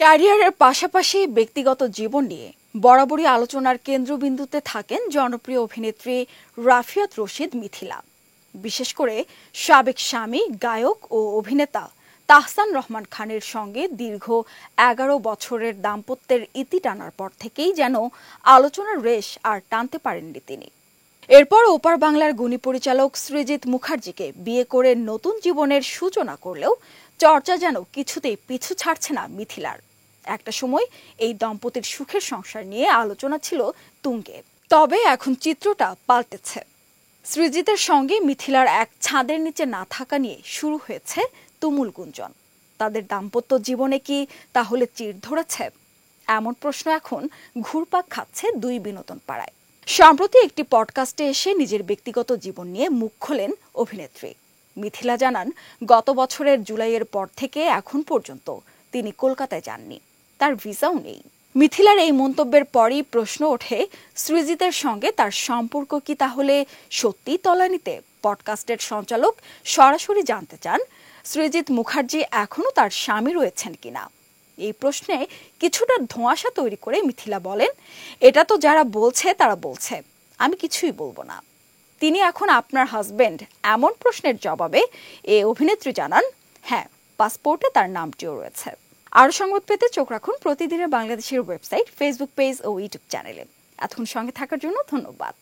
ক্যারিয়ারের পাশাপাশি ব্যক্তিগত জীবন নিয়ে বরাবরই আলোচনার কেন্দ্রবিন্দুতে থাকেন জনপ্রিয় অভিনেত্রী রাফিয়াত রশিদ মিথিলা। বিশেষ করে সাবেক স্বামী গায়ক ও অভিনেতা তাহসান রহমান খানের সঙ্গে দীর্ঘ ১১ বছরের দাম্পত্যের ইতি টানার পর থেকেই যেন আলোচনার রেশ আর টানতে পারেননি তিনি। এরপর ওপার বাংলার গুণী পরিচালক সৃজিত মুখার্জিকে বিয়ে করে নতুন জীবনের সূচনা করলেও চর্চা যেন কিছুতেই পিছু ছাড়ছে না মিথিলার। একটা সময় এই দম্পতির সুখের সংসার নিয়ে আলোচনা ছিল তুঙ্গে, তবে এখন চিত্রটা পাল্টেছে। সৃজিতের সঙ্গে মিথিলার এক ছাদের নিচে না থাকা নিয়ে শুরু হয়েছে তুমুল গুঞ্জন। তাদের দাম্পত্য জীবনে কি তাহলে চির ধরেছে? এমন প্রশ্ন এখন ঘুরপাক খাচ্ছে দুই বিনোদন পাড়ায়। সম্প্রতি একটি পডকাস্টে এসে নিজের ব্যক্তিগত জীবন নিয়ে মুখ খোলেন অভিনেত্রী। মিথিলা জানান, গত বছরের জুলাইয়ের পর থেকে এখন পর্যন্ত তিনি কলকাতায় যাননি, তার ভিসাও নেই। মিথিলার এই মন্তব্যের পরই প্রশ্ন ওঠে, সৃজিতের সঙ্গে তার সম্পর্ক কি তাহলে সত্যিই তলানিতে? পডকাস্টের সঞ্চালক সরাসরি জানতে চান সৃজিত মুখার্জি এখনো তার স্বামী রয়েছেন কিনা। এই প্রশ্নে কিছুটা ধোঁয়াশা তৈরি করে মিথিলা বলেন, এটা তো যারা বলছে তারা বলছে, আমি কিছুই বলবো না। তিনি এখন আপনার হাজবেন্ড? এমন প্রশ্নের জবাবে এ অভিনেত্রী জানান, হ্যাঁ, পাসপোর্টে তার নামটিও রয়েছে। আরও সংবাদ পেতে চোখ রাখুন প্রতিদিনের বাংলাদেশের ওয়েবসাইট, ফেসবুক পেজ ও ইউটিউব চ্যানেলে। এতক্ষণ সঙ্গে থাকার জন্য ধন্যবাদ।